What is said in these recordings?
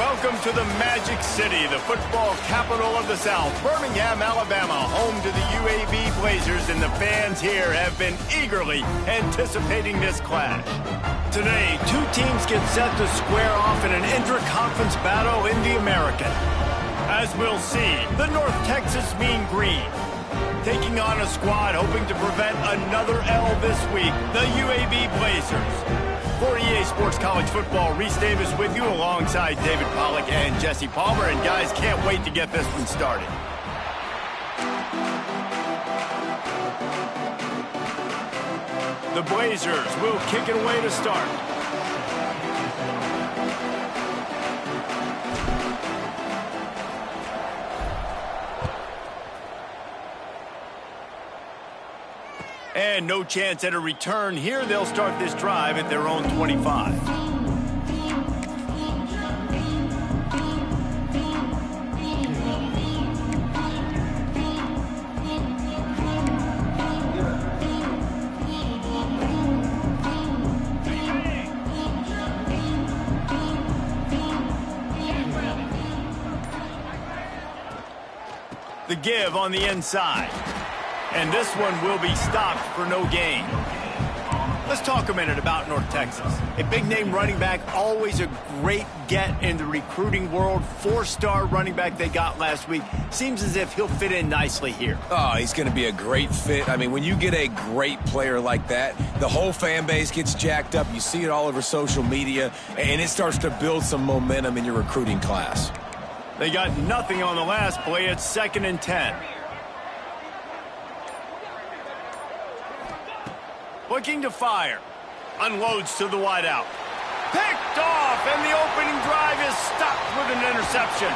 Welcome to the Magic City, the football capital of the South, Birmingham, Alabama, home to the UAB Blazers, and the fans here have been eagerly anticipating this clash. Today, two teams get set to square off in an intra-conference battle in the American. As we'll see, the North Texas Mean Green taking on a squad hoping to prevent another L this week, the UAB Blazers. For EA Sports College Football, Reese Davis with you alongside David Pollack and Jesse Palmer. And guys, can't wait to get this one started. The Blazers will kick it away to start. And no chance at a return here. They'll start this drive at their own 25. The give on the inside. And this one will be stopped for no gain. Let's talk a minute about North Texas. A big-name running back, always a great get in the recruiting world. Four-star running back they got last week. Seems as if he'll fit in nicely here. Oh, he's going to be a great fit. I mean, when you get a great player like that, the whole fan base gets jacked up. You see it all over social media, and it starts to build some momentum in your recruiting class. They got nothing on the last play. It's 2nd and 10. Looking to fire. Unloads to the wideout. Picked off, and the opening drive is stopped with an interception.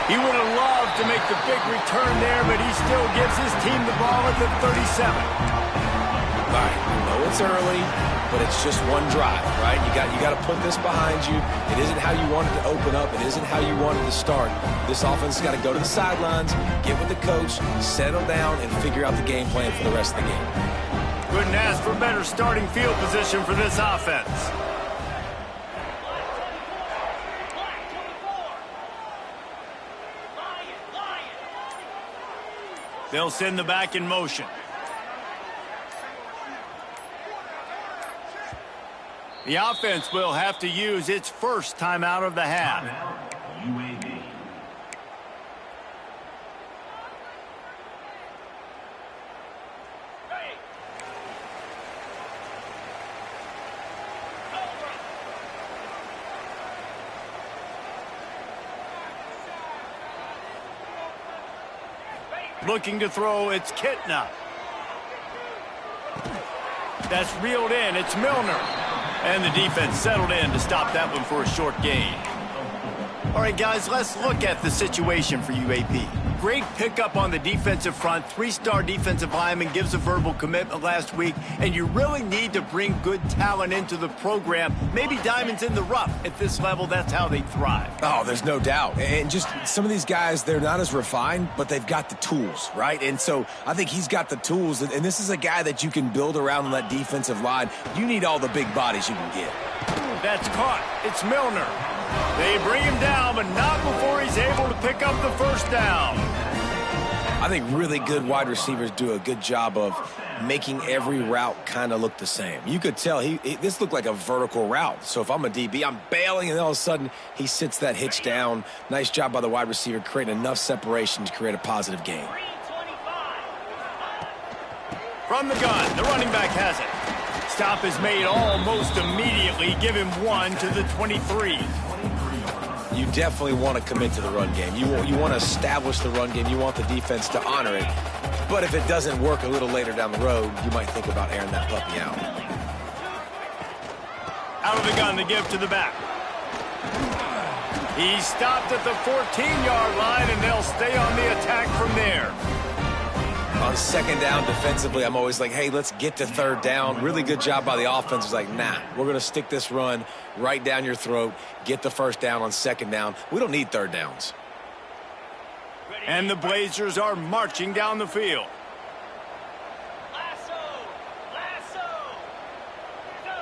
He would have loved to make the big return there, but he still gives his team the ball at the 37. All right, I know it's early, but it's just one drive, right? You got to put this behind you. It isn't how you wanted to open up. It isn't how you wanted to start. This offense has got to go to the sidelines, get with the coach, settle down, and figure out the game plan for the rest of the game. Couldn't ask for better starting field position for this offense. They'll send the back in motion. The offense will have to use its first timeout of the half. UAB. Looking to throw, it's Kitna. That's reeled in, it's Milner. And the defense settled in to stop that one for a short gain. All right, guys, let's look at the situation for UAB. Great pickup on the defensive front. 3-star defensive lineman gives a verbal commitment last week, and you really need to bring good talent into the program. Maybe diamonds in the rough. At this level, that's how they thrive. Oh, there's no doubt. And just some of these guys, they're not as refined, but they've got the tools, right? And so I think he's got the tools, and this is a guy that you can build around on that defensive line. You need all the big bodies you can get. That's caught. It's Milner. They bring him down, but not before he's able to pick up the first down. I think really good wide receivers do a good job of making every route kind of look the same. You could tell this looked like a vertical route. So if I'm a DB, I'm bailing, and all of a sudden he sits that hitch down. Nice job by the wide receiver creating enough separation to create a positive gain. From the gun, the running back has it. Stop is made almost immediately. Give him one to the 23. You definitely want to commit to the run game. You want to establish the run game. You want the defense to honor it. But if it doesn't work a little later down the road, you might think about airing that puppy out. Out of the gun, the give to the back. He stopped at the 14-yard line, and they'll stay on the attack from there. On 2nd down defensively, I'm always like, hey, let's get to 3rd down. Really good job by the offense. It's like, nah, we're going to stick this run right down your throat, get the 1st down on 2nd down. We don't need 3rd downs. And the Blazers are marching down the field.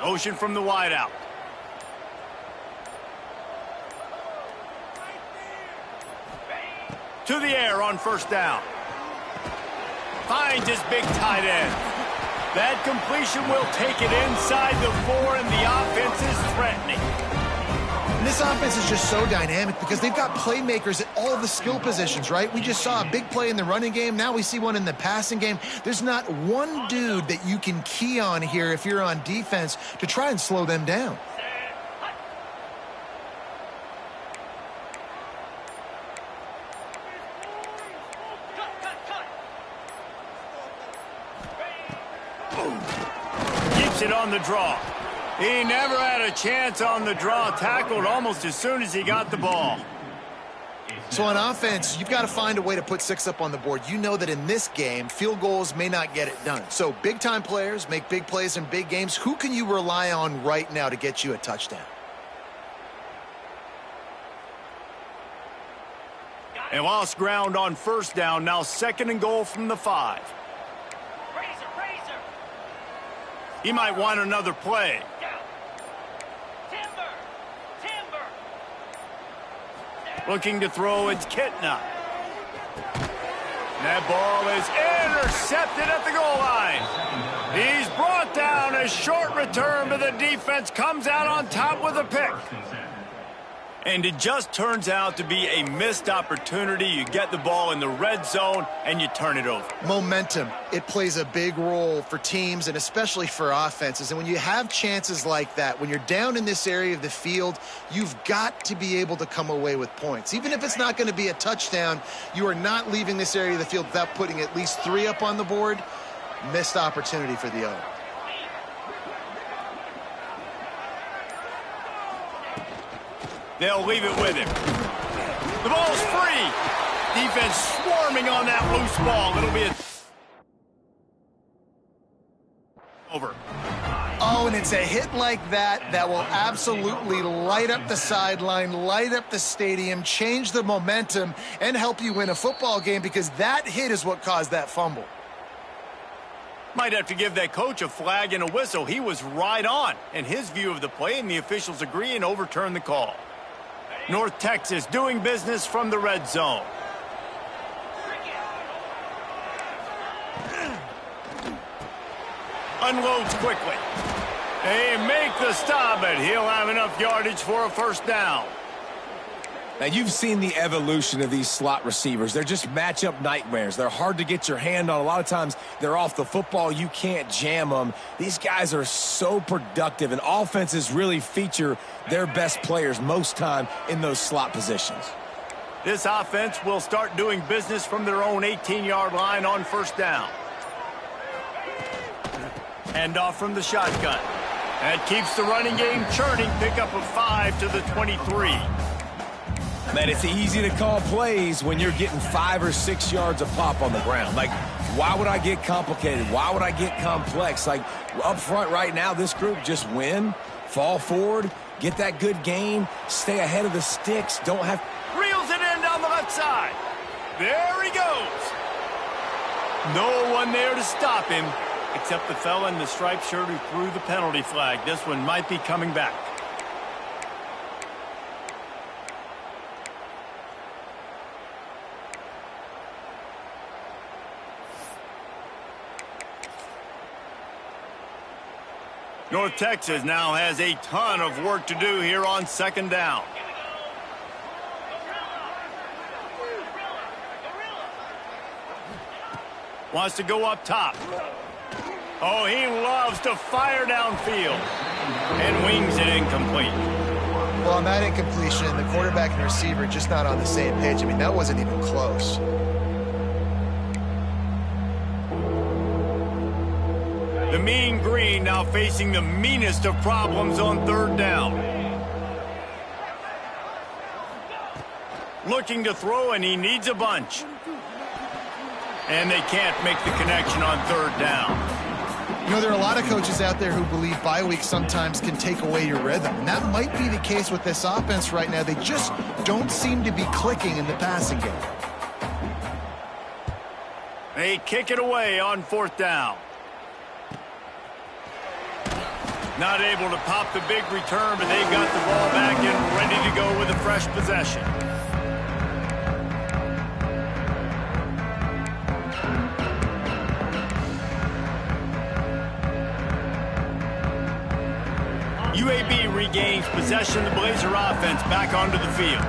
Motion from the wideout. to the air on first down. Finds his big tight end. That completion will take it inside the 4, and the offense is threatening. And this offense is just so dynamic because they've got playmakers at all the skill positions, right? We just saw a big play in the running game. Now we see one in the passing game. There's not one dude that you can key on here if you're on defense to try and slow them down. Keeps it on the draw. He never had a chance on the draw. Tackled almost as soon as he got the ball. So on offense, you've got to find a way to put 6 up on the board. You know that in this game, field goals may not get it done. So big-time players make big plays in big games. Who can you rely on right now to get you a touchdown? They lost ground on first down. Now 2nd and goal from the 5. He might want another play. Looking to throw, it's Kitna. That ball is intercepted at the goal line. He's brought down. A short return, but the defense comes out on top with a pick. And it just turns out to be a missed opportunity. You get the ball in the red zone, and you turn it over. Momentum. It plays a big role for teams and especially for offenses. And when you have chances like that, when you're down in this area of the field, you've got to be able to come away with points. Even if it's not going to be a touchdown, you are not leaving this area of the field without putting at least 3 up on the board. Missed opportunity for the O. They'll leave it with him. The ball's free. Defense swarming on that loose ball. It'll be over. Oh, and it's a hit like that that will absolutely light up the sideline, light up the stadium, change the momentum, and help you win a football game because that hit is what caused that fumble. Might have to give that coach a flag and a whistle. He was right on in his view of the play, and the officials agree and overturn the call. North Texas doing business from the red zone. Unloads quickly. They make the stop, but he'll have enough yardage for a first down. Now, you've seen the evolution of these slot receivers. They're just matchup nightmares. They're hard to get your hand on. A lot of times, they're off the football. You can't jam them. These guys are so productive, and offenses really feature their best players most time in those slot positions. This offense will start doing business from their own 18-yard line on first down. Hand off from the shotgun. That keeps the running game churning. Pickup of 5 to the 23. Man, it's easy to call plays when you're getting 5 or 6 yards a pop on the ground. Like, why would I get complicated? Why would I get complex? Like, up front right now, this group just win, fall forward, get that good gain, stay ahead of the sticks, don't have... Reels it in down the left side. There he goes. No one there to stop him, except the fella in the striped shirt who threw the penalty flag. This one might be coming back. North Texas now has a ton of work to do here on second down. Wants to go up top. Oh, he loves to fire downfield. And wings it incomplete. Well, on that incompletion, the quarterback and receiver just not on the same page. I mean, that wasn't even close. The Mean Green now facing the meanest of problems on third down. Looking to throw, and he needs a bunch. And they can't make the connection on third down. You know, there are a lot of coaches out there who believe bye weeks sometimes can take away your rhythm. And that might be the case with this offense right now. They just don't seem to be clicking in the passing game. They kick it away on fourth down. Not able to pop the big return, but they've got the ball back and ready to go with a fresh possession. UAB regains possession of the Blazer offense back onto the field.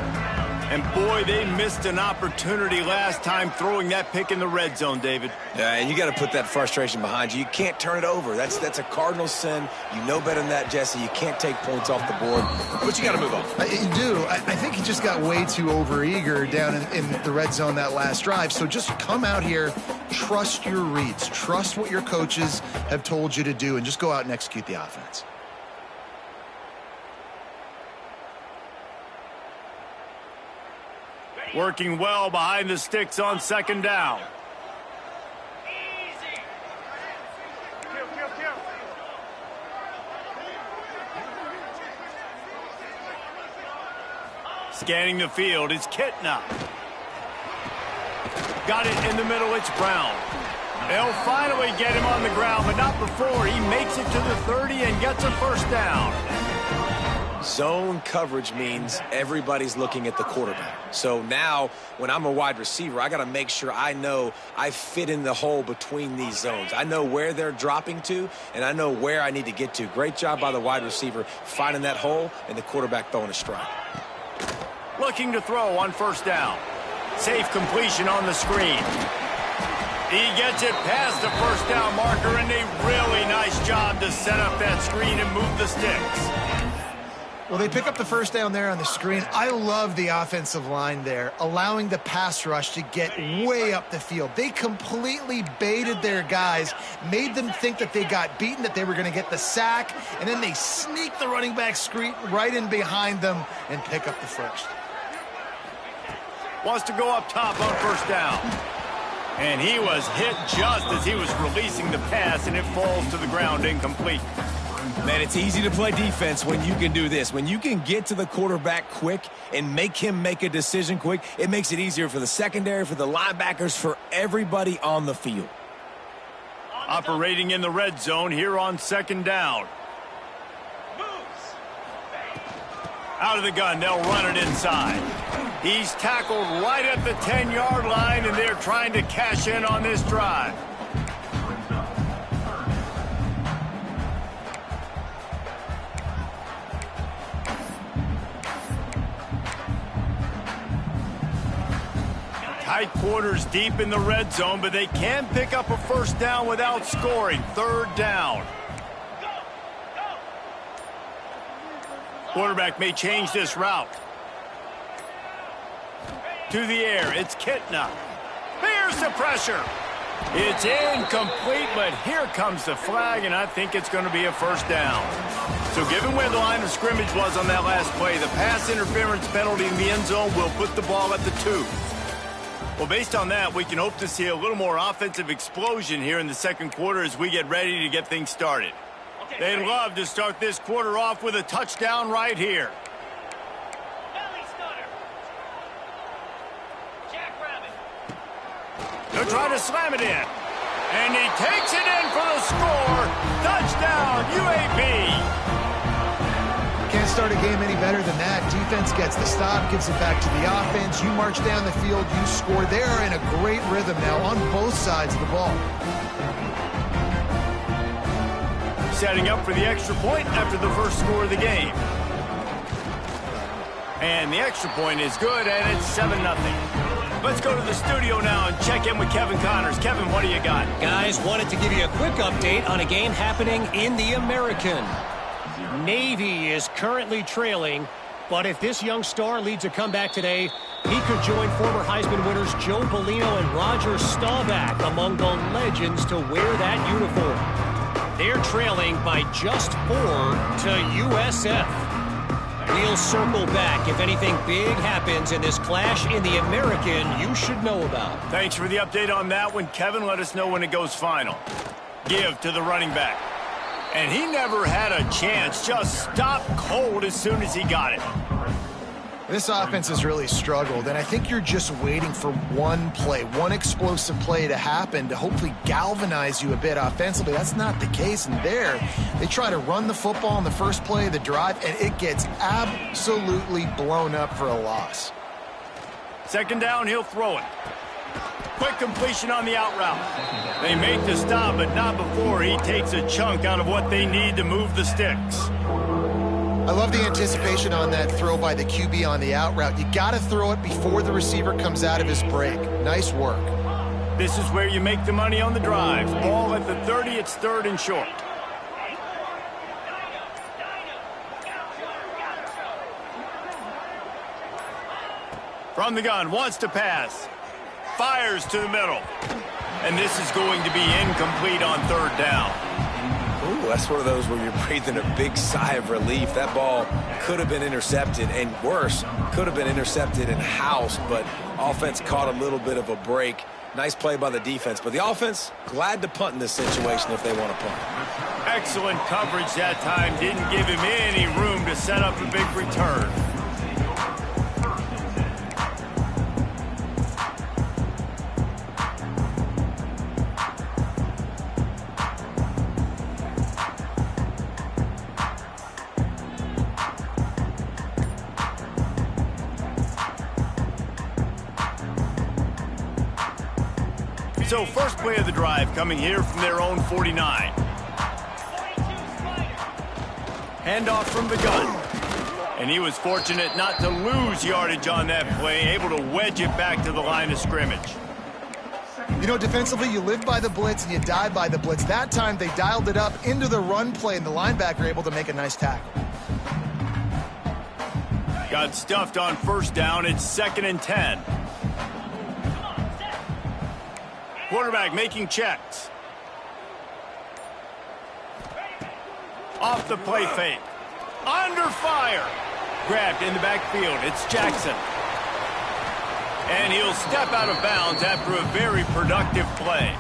And boy, they missed an opportunity last time throwing that pick in the red zone, David. Yeah, and you got to put that frustration behind you. You can't turn it over. That's a cardinal sin. You know better than that, Jesse. You can't take points off the board, but you got to move on. You do. I think he just got way too overeager down in the red zone that last drive. So just come out here, trust your reads, trust what your coaches have told you to do, and just go out and execute the offense. Working well behind the sticks on second down. Scanning the field, it's Kitna. Got it in the middle, it's Brown. They'll finally get him on the ground, but not before he makes it to the 30 and gets a first down. Zone coverage means everybody's looking at the quarterback. So now, when I'm a wide receiver, I got to make sure I know I fit in the hole between these zones. I know where they're dropping to, and I know where I need to get to. Great job by the wide receiver finding that hole, and the quarterback throwing a strike. Looking to throw on first down. Safe completion on the screen. He gets it past the first down marker, and a really nice job to set up that screen and move the sticks. Well, they pick up the first down there on the screen. I love the offensive line there, allowing the pass rush to get way up the field. They completely baited their guys, made them think that they got beaten, that they were going to get the sack, and then they sneak the running back screen right in behind them and pick up the first. Wants to go up top on first down. And he was hit just as he was releasing the pass, and it falls to the ground incomplete. Man, it's easy to play defense when you can do this. When you can get to the quarterback quick and make him make a decision quick, it makes it easier for the secondary, for the linebackers, for everybody on the field. Operating in the red zone here on second down. Out of the gun, they'll run it inside. He's tackled right at the 10-yard line, and they're trying to cash in on this drive. Tight quarters deep in the red zone, but they can pick up a first down without scoring. Third down. Quarterback may change this route. To the air, it's Kitna. Here's the pressure. It's incomplete, but here comes the flag, and I think it's going to be a first down. So given where the line of scrimmage was on that last play, the pass interference penalty in the end zone will put the ball at the 2. Well, based on that, we can hope to see a little more offensive explosion here in the second quarter as we get ready to get things started. They'd love to start this quarter off with a touchdown right here. They'll try to slam it in. And he takes it in for the score. Touchdown, UAB. Can't start a game any better than that. Defense gets the stop, gives it back to the offense. You march down the field, you score. They're in a great rhythm now on both sides of the ball. Setting up for the extra point after the first score of the game. And the extra point is good, and it's 7-0. Let's go to the studio now and check in with Kevin Connors. Kevin, what do you got? Guys, wanted to give you a quick update on a game happening in the American. Navy is currently trailing, but if this young star leads a comeback today, he could join former Heisman winners Joe Bellino and Roger Staubach among the legends to wear that uniform. They're trailing by just 4 to USF. We'll circle back if anything big happens in this clash in the American you should know about. Thanks for the update on that one, Kevin. Let us know when it goes final. Give to the running back. And he never had a chance. Just stopped cold as soon as he got it. This offense has really struggled, and I think you're just waiting for one play, one explosive play to happen to hopefully galvanize you a bit offensively. That's not the case, and there they try to run the football in the first play of the drive, and it gets absolutely blown up for a loss. Second down, he'll throw it. Quick completion on the out route. They make the stop, but not before he takes a chunk out of what they need to move the sticks. I love the anticipation on that throw by the QB on the out route. You got to throw it before the receiver comes out of his break. Nice work. This is where you make the money on the drive. Ball at the 30, it's 3rd and short. From the gun, wants to pass. Fires to the middle. And this is going to be incomplete on 3rd down. Ooh, that's one of those where you're breathing a big sigh of relief. That ball could have been intercepted, and worse, could have been intercepted and housed, but offense caught a little bit of a break. Nice play by the defense, but the offense glad to punt in this situation if they want to punt. Excellent coverage that time. Didn't give him any room to set up a big return. So first play of the drive coming here from their own 49. Handoff from the gun. And he was fortunate not to lose yardage on that play, able to wedge it back to the line of scrimmage. You know, defensively, you live by the blitz and you die by the blitz. That time, they dialed it up into the run play, and the linebacker able to make a nice tackle. Got stuffed on 1st down. It's 2nd and 10. Quarterback making checks. Off the play fake. Under fire. Grabbed in the backfield. It's Jackson. And he'll step out of bounds after a very productive play.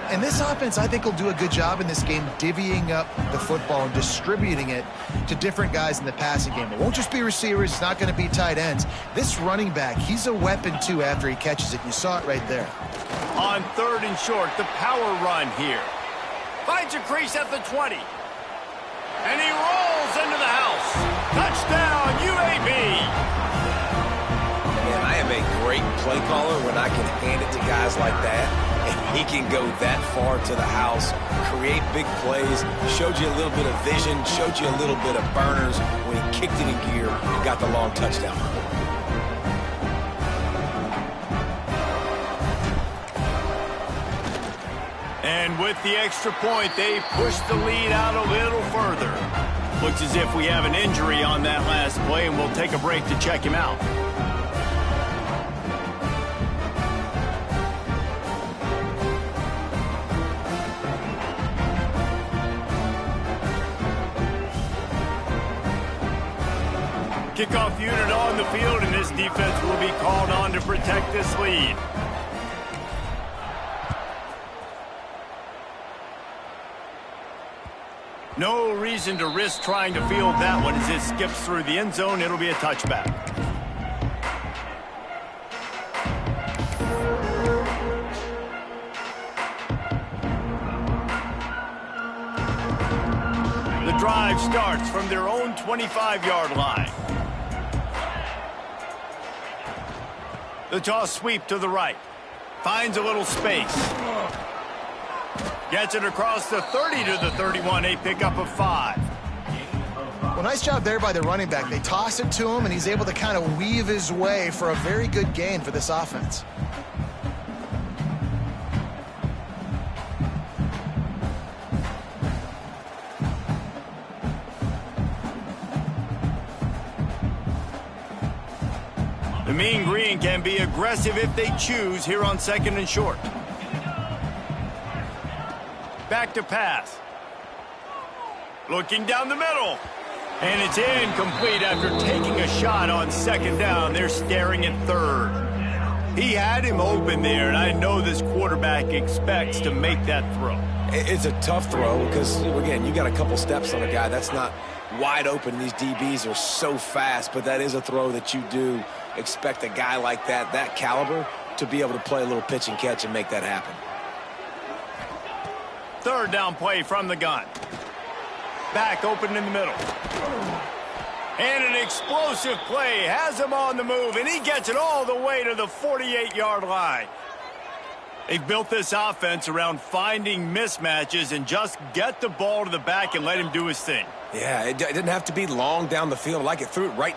And this offense, I think, will do a good job in this game divvying up the football and distributing it to different guys in the passing game. It won't just be receivers. It's not going to be tight ends. This running back, he's a weapon, too, after he catches it. You saw it right there. On 3rd and short, the power run here. Finds a crease at the 20. And he rolls into the house. Touchdown, UAB. Man, I am a great play caller when I can hand it to guys like that. And he can go that far to the house, create big plays, showed you a little bit of vision, showed you a little bit of burners when he kicked it in gear and got the long touchdown. And with the extra point, they push the lead out a little further. Looks as if we have an injury on that last play, and we'll take a break to check him out. Kickoff unit on the field, and this defense will be called on to protect this lead. No reason to risk trying to field that one as it skips through the end zone. It'll be a touchback. The drive starts from their own 25-yard line. The toss sweep to the right. Finds a little space. Gets it across the 30 to the 31, a pickup of 5. Well, nice job there by the running back. They toss it to him, and he's able to kind of weave his way for a very good gain for this offense. The Mean Green can be aggressive if they choose here on 2nd and short. Back to pass. Looking down the middle. And it's incomplete after taking a shot on 2nd down. They're staring at 3rd. He had him open there, and I know this quarterback expects to make that throw. It's a tough throw because, again, you got a couple steps on a guy. That's not wide open. These DBs are so fast, but that is a throw that you do expect a guy like that caliber, to be able to play a little pitch and catch and make that happen. 3rd down play from the gun. Back open in the middle. And an explosive play has him on the move, and he gets it all the way to the 48-yard line. They've built this offense around finding mismatches and just get the ball to the back and let him do his thing. Yeah, it didn't have to be long down the field. Like it threw it right